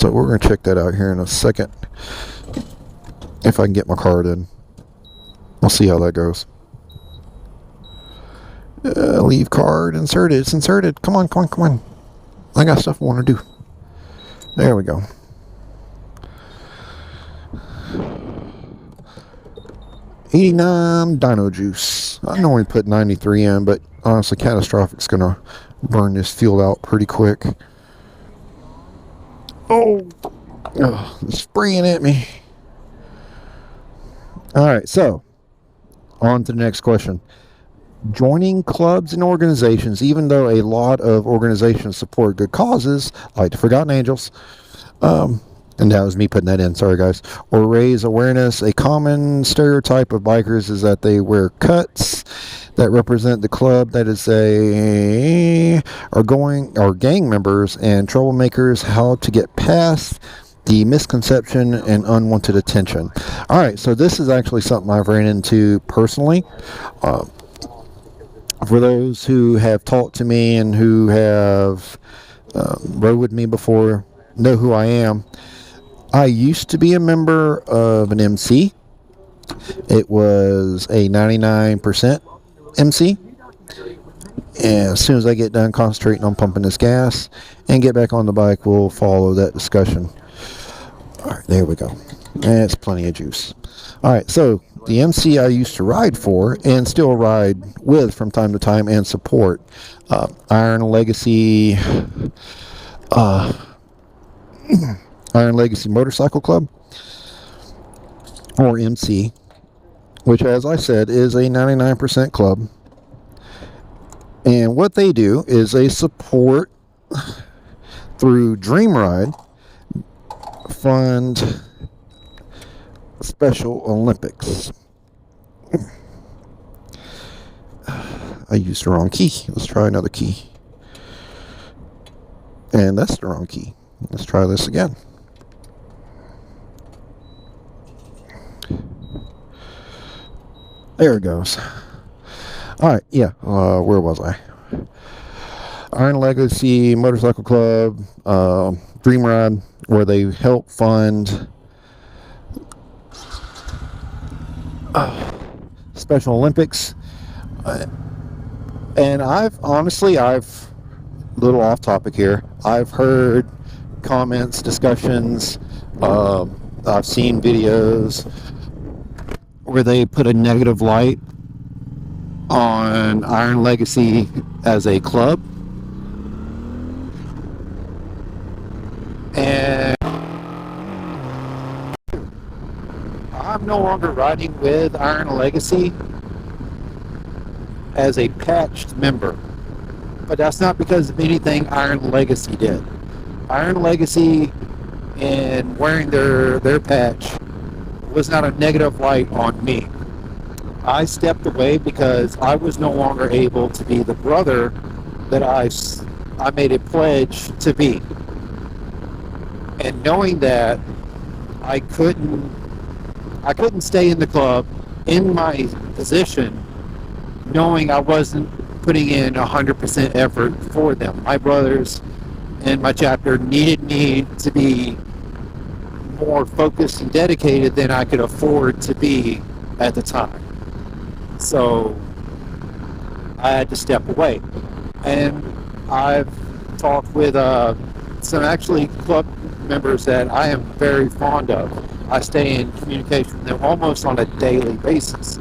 So we're going to check that out here in a second. If I can get my card in. We'll see how that goes. Leave card inserted. It's inserted. Come on, come on, come on. I got stuff I want to do. There we go. $89 Dino Juice. I normally put 93 in, but honestly, Catastrophic's going to burn this fuel out pretty quick. Oh, it's spraying at me. Alright, so on to the next question. Joining clubs and organizations, even though a lot of organizations support good causes, like the Forgotten Angels, and that was me putting that in, sorry guys, or raise awareness. A common stereotype of bikers is that they wear cuts that represent the club that is are gang members and troublemakers. How to get past the misconception and unwanted attention. All right, so this is actually something I've ran into personally. For those who have talked to me and who have rode with me before, know who I am. I used to be a member of an MC. It was a 99% MC. And as soon as I get done concentrating on pumping this gas and get back on the bike, we'll follow that discussion. All right, there we go. That's plenty of juice. All right, so the MC I used to ride for and still ride with from time to time and support, Iron Legacy Motorcycle Club, or MC, which, as I said, is a 99% club. And what they do is they support through Dream Ride, fund Special Olympics. I used the wrong key. Let's try another key. And that's the wrong key. Let's try this again. There it goes. Alright, yeah, where was I? Iron Legacy Motorcycle Club, Dream Ride, where they help fund Special Olympics. And I've little off topic here, I've heard comments, discussions, I've seen videos where they put a negative light on Iron Legacy as a club. And I'm no longer riding with Iron Legacy as a patched member. But that's not because of anything Iron Legacy did. Iron Legacy and wearing their patch was not a negative light on me. I stepped away because I was no longer able to be the brother that I made a pledge to be. And knowing that I couldn't stay in the club in my position, knowing I wasn't putting in 100% effort for them. My brothers and my chapter needed me to be more focused and dedicated than I could afford to be at the time. So I had to step away. And I've talked with some actually club members that I am very fond of. I stay in communication with them almost on a daily basis.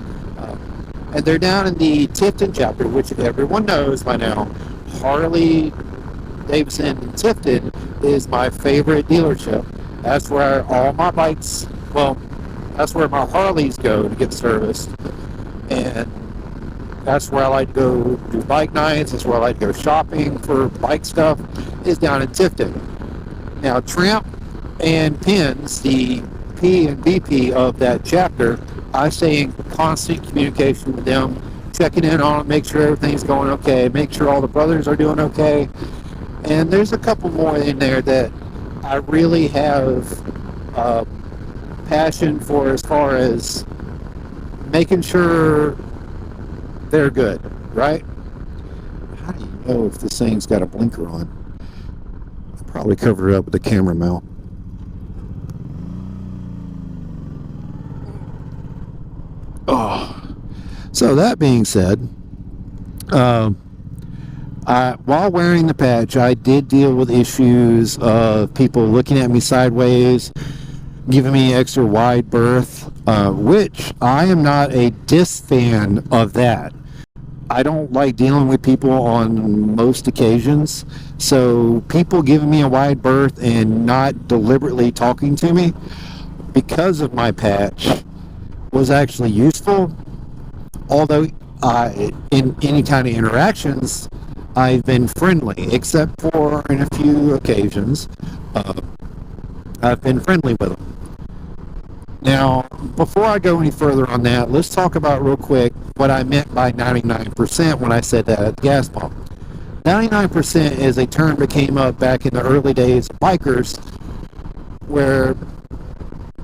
And they're down in the Tifton chapter, which everyone knows by now. Harley Davidson in Tifton is my favorite dealership. That's where all my bikes, that's where my Harleys go to get serviced. And that's where I like to go do bike nights. That's where I like to go shopping for bike stuff, is down in Tifton. Now, Tramp and Pins, the P and VP of that chapter, I stay in constant communication with them, checking in on them, make sure everything's going okay, make sure all the brothers are doing okay. And there's a couple more in there that I really have passion for, as far as making sure they're good, right? How do you know if this thing's got a blinker on? I'll probably cover it up with a camera mount. Oh. So that being said, while wearing the patch, I did deal with issues of people looking at me sideways, giving me extra wide berth, which I am not a fan of that. I don't like dealing with people on most occasions. So people giving me a wide berth and not deliberately talking to me because of my patch was actually useful. Although in any kind of interactions, I've been friendly, except for in a few occasions, I've been friendly with them. Now, before I go any further on that, let's talk about real quick what I meant by 99% when I said that at the gas pump. 99% is a term that came up back in the early days of bikers, where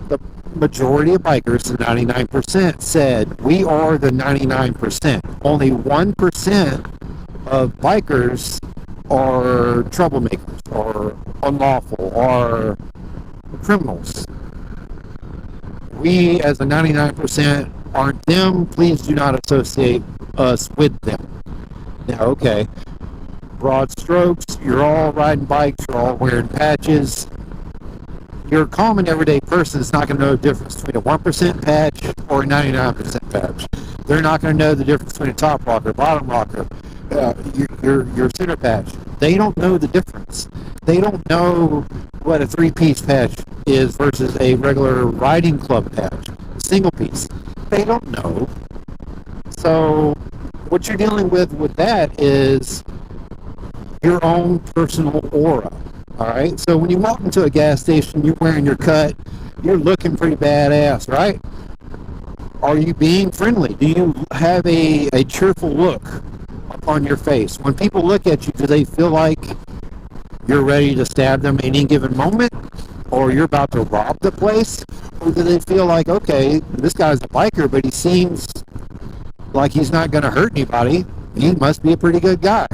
the majority of bikers, the 99%, said, we are the 99%. Only 1% of bikers are troublemakers, or unlawful, or criminals. We, as the 99%, aren't them. Please do not associate us with them. Now, okay, broad strokes, you're all riding bikes, you're all wearing patches. Your common everyday person is not going to know the difference between a 1% patch or a 99% patch. They're not going to know the difference between a top rocker, bottom rocker, your center patch. They don't know the difference. They don't know what a 3-piece patch is versus a regular riding club patch, a single piece. They don't know. So what you're dealing with that is your own personal aura. All right. So when you walk into a gas station, you're wearing your cut, you're looking pretty badass, right? Are you being friendly? Do you have a cheerful look on your face? When people look at you, do they feel like you're ready to stab them at any given moment, or you're about to rob the place? Or do they feel like, okay, this guy's a biker, but he seems like he's not going to hurt anybody. He must be a pretty good guy.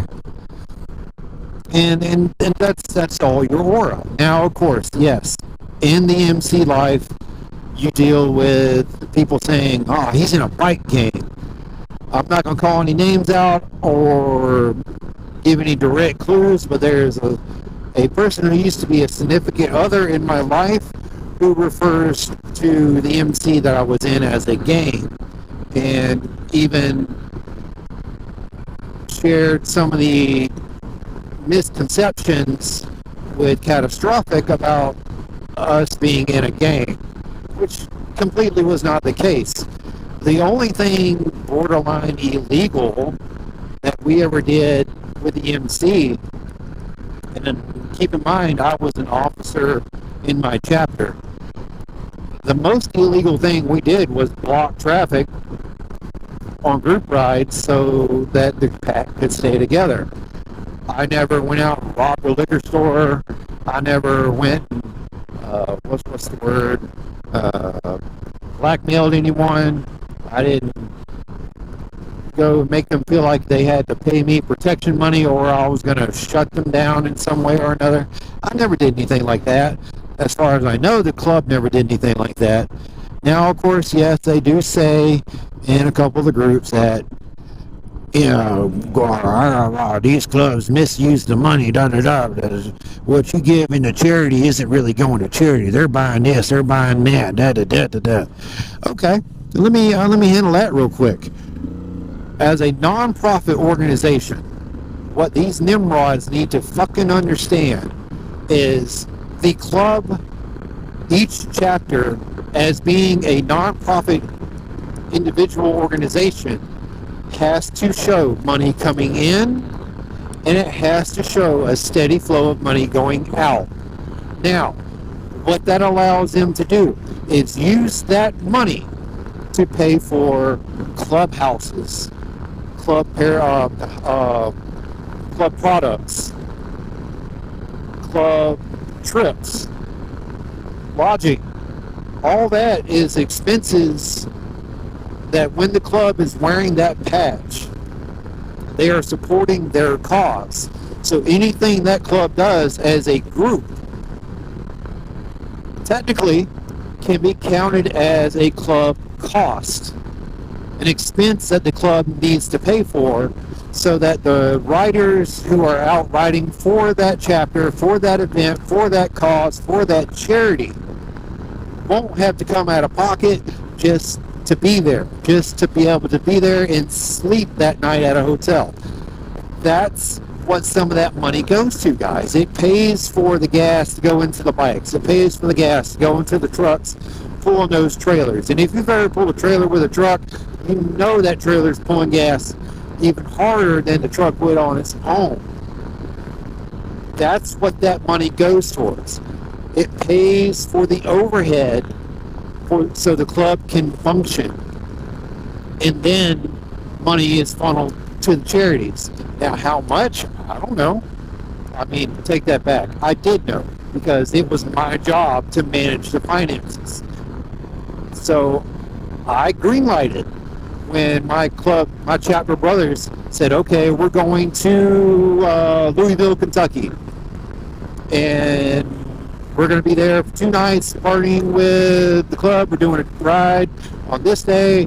And that's all your aura. Now, of course, yes, in the MC life, you deal with people saying, oh, he's in a bike gang. I'm not going to call any names out or give any direct clues, but there's a person who used to be a significant other in my life who refers to the MC that I was in as a gang, and even shared some of the misconceptions with Catastrophic about us being in a gang, which completely was not the case. The only thing borderline illegal that we ever did with the MC, and then keep in mind I was an officer in my chapter, the most illegal thing we did was block traffic on group rides so that the pack could stay together. I never went out and robbed a liquor store. I never went and, what's the word, blackmailed anyone. I didn't go make them feel like they had to pay me protection money or I was going to shut them down in some way or another. I never did anything like that. As far as I know, the club never did anything like that. Now, of course, yes, they do say in a couple of the groups that, you know, these clubs misuse the money, what you give into charity isn't really going to charity. They're buying this, they're buying that, Okay, let me handle that real quick. As a non-profit organization, what these Nimrods need to fucking understand is the club, each chapter, as being a non-profit individual organization, has to show money coming in, and it has to show a steady flow of money going out. Now, what that allows them to do is use that money to pay for clubhouses, club products, club trips, lodging. All that is expenses that when the club is wearing that patch, they are supporting their cause. So anything that club does as a group technically can be counted as a club cost. an expense that the club needs to pay for, so that the riders who are out riding for that chapter, for that event, for that cause, for that charity, won't have to come out of pocket just to be there, just to be able to be there and sleep that night at a hotel. That's what some of that money goes to, guys. It pays for the gas to go into the bikes. It pays for the gas to go into the trucks pulling those trailers. And if you've ever pulled a trailer with a truck, you know that trailer's pulling gas even harder than the truck would on its own. That's what that money goes towards. It pays for the overhead so the club can function. And then money is funneled to the charities. Now, how much? I don't know. I mean, take that back. I did know, because it was my job to manage the finances. So I greenlighted when my chapter brothers said, okay, we're going to Louisville, Kentucky. And we're going to be there for 2 nights partying with the club. We're doing a ride on this day.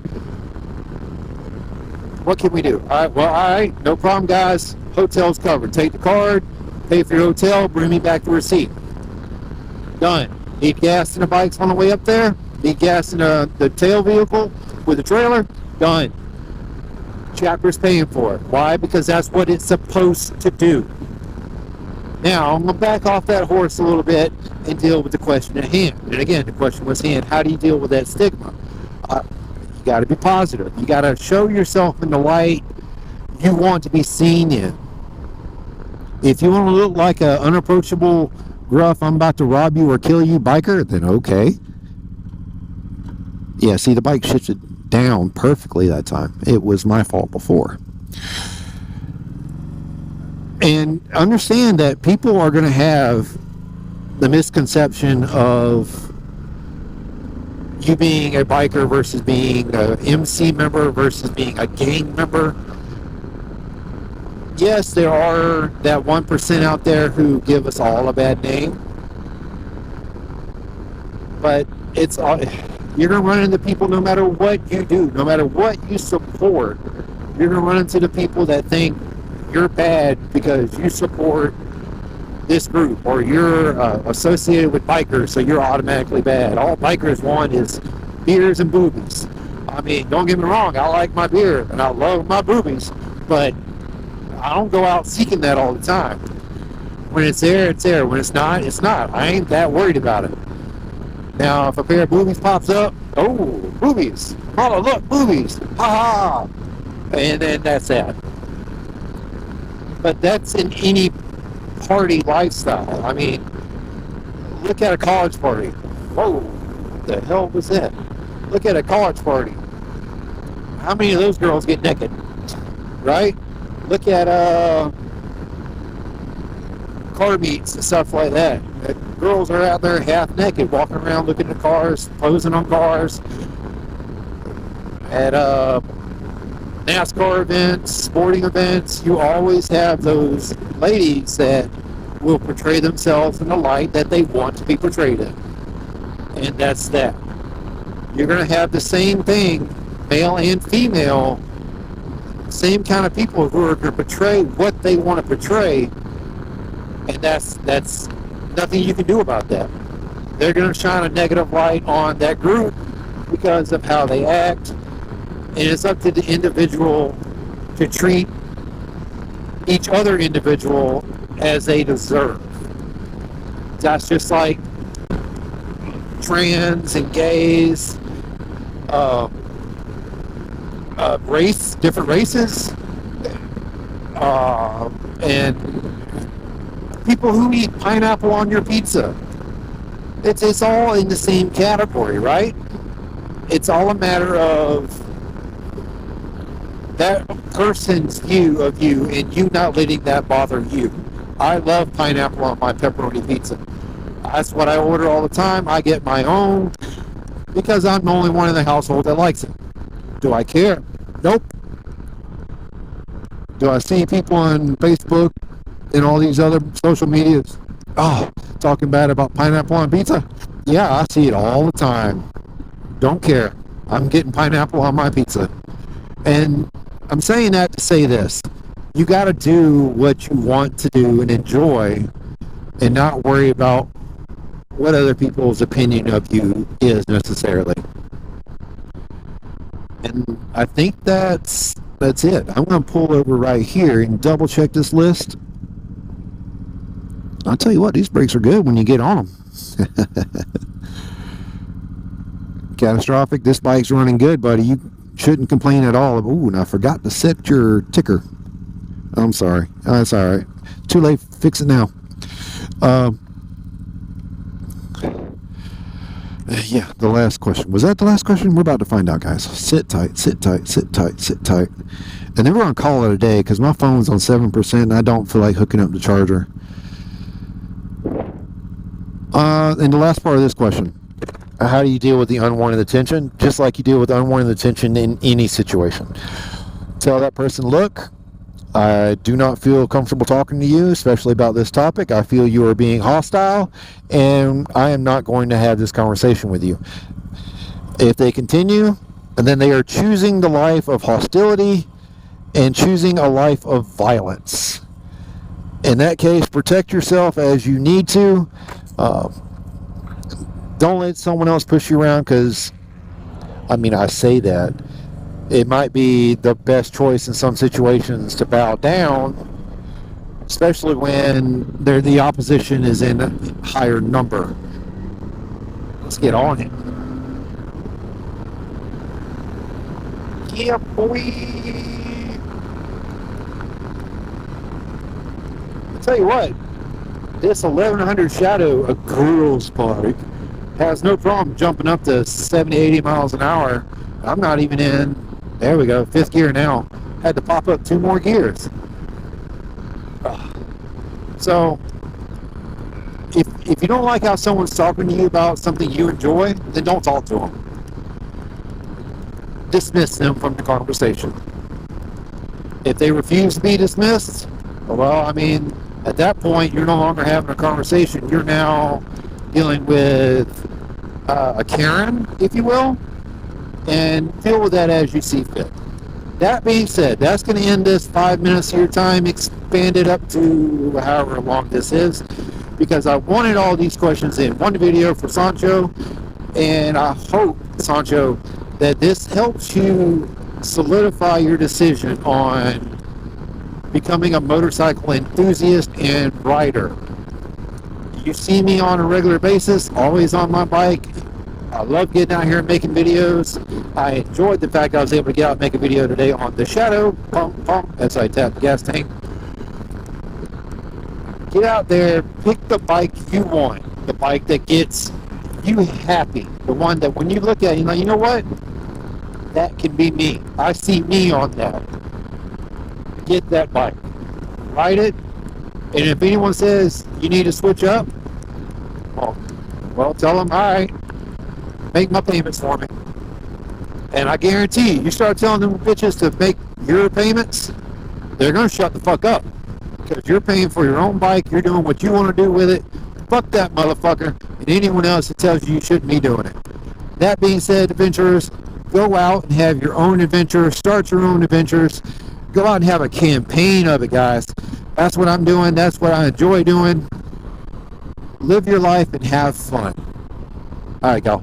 What can we do? All right, no problem, guys. Hotel's covered. Take the card, pay for your hotel, bring me back the receipt. Done. Need gas in the bikes on the way up there? Need gas in the tail vehicle with the trailer? Done. Chapter's paying for it. Why? Because that's what it's supposed to do. Now, I'm going to back off that horse a little bit and deal with the question at hand. And again, the question was hand, how do you deal with that stigma? You got to be positive. You got to show yourself in the light you want to be seen in. If you want to look like an unapproachable, gruff, I'm about to rob you or kill you biker, then okay. Yeah, see, the bike shifted down perfectly that time. It was my fault before. And understand that people are going to have the misconception of you being a biker versus being a MC member versus being a gang member. Yes, there are that 1% out there who give us all a bad name. But it's all, you're going to run into people no matter what you do, no matter what you support. You're going to run into the people that think you're bad because you support this group, or you're associated with bikers, so you're automatically bad. All bikers want is beers and boobies. I mean, don't get me wrong, I like my beer and I love my boobies, but I don't go out seeking that all the time. When it's there, it's there. When it's not, it's not. I ain't that worried about it. Now, if a pair of boobies pops up, oh, boobies. Oh, look, boobies. Ha ha. And then that's that. But that's in any party lifestyle. I mean, look at a college party. Whoa, what the hell was that? Look at a college party. How many of those girls get naked? Right? Look at car meets and stuff like that. Girls are out there half naked, walking around looking at cars, posing on cars. At NASCAR events, sporting events, you always have those ladies that will portray themselves in the light that they want to be portrayed in. And that's that. You're going to have the same thing, male and female, same kind of people who are going to portray what they want to portray, and that's nothing you can do about that. They're going to shine a negative light on that group because of how they act, and it's up to the individual to treat each other individual as they deserve. That's just like trans and gays, different races, and people who eat pineapple on your pizza. It's all in the same category, right? It's all a matter of that person's view of you and you not letting that bother you. I love pineapple on my pepperoni pizza. That's what I order all the time. I get my own because I'm the only one in the household that likes it. Do I care? Nope. Do I see people on Facebook and all these other social medias talking bad about pineapple on pizza? Yeah, I see it all the time. Don't care. I'm getting pineapple on my pizza. And I'm saying that to say this. You got to do what you want to do and enjoy and not worry about what other people's opinion of you is necessarily. And I think that's it. I'm going to pull over right here and double check this list. I'll tell you what, these brakes are good when you get on them. Catastrophic. This bike's running good, buddy. You shouldn't complain at all. Ooh, and I forgot to set your ticker. I'm sorry. That's all right. Too late. Fix it now. Yeah, the last question. Was that the last question? We're about to find out, guys. Sit tight, sit tight, sit tight, sit tight. And then we're going to call it a day because my phone's on 7% and I don't feel like hooking up the charger. And the last part of this question. How do you deal with the unwanted attention? Just like you deal with unwanted attention in any situation. Tell that person, look, I do not feel comfortable talking to you, especially about this topic. I feel you are being hostile, and I am not going to have this conversation with you. If they continue, and then they are choosing the life of hostility and choosing a life of violence. In that case, protect yourself as you need to. Don't let someone else push you around because, I say that. It might be the best choice in some situations to bow down, especially when the opposition is in a higher number. Let's get on it. Yeah, boy. I'll tell you what, this 1100 Shadow, a girl's bike, has no problem jumping up to 70, 80 miles an hour. I'm not even in, there we go, 5th gear now. Had to pop up 2 more gears. So, if you don't like how someone's talking to you about something you enjoy, then don't talk to them. Dismiss them from the conversation. If they refuse to be dismissed, well, at that point, you're no longer having a conversation. You're now dealing with a Karen, if you will, and deal with that as you see fit. That being said, that's going to end this 5 minutes of your time, expand it up to however long this is, because I wanted all these questions in one video for Sancho, and I hope, Sancho, that this helps you solidify your decision on becoming a motorcycle enthusiast and rider. You see me on a regular basis, always on my bike. I love getting out here and making videos. I enjoyed the fact I was able to get out and make a video today on the Shadow, pump, pump, as I tap the gas tank. Get out there, pick the bike you want, the bike that gets you happy, the one that when you look at it, you know what? That can be me. I see me on that. Get that bike. Ride it. And if anyone says you need to switch up, well, tell them, all right, make my payments for me. And I guarantee you start telling them bitches to make your payments, they're going to shut the fuck up. Because you're paying for your own bike, you're doing what you want to do with it. Fuck that motherfucker and anyone else that tells you shouldn't be doing it. That being said, adventurers, go out and have your own adventure, start your own adventures. Go out and have a campaign of it, guys. That's what I'm doing. That's what I enjoy doing. Live your life and have fun. All right, go.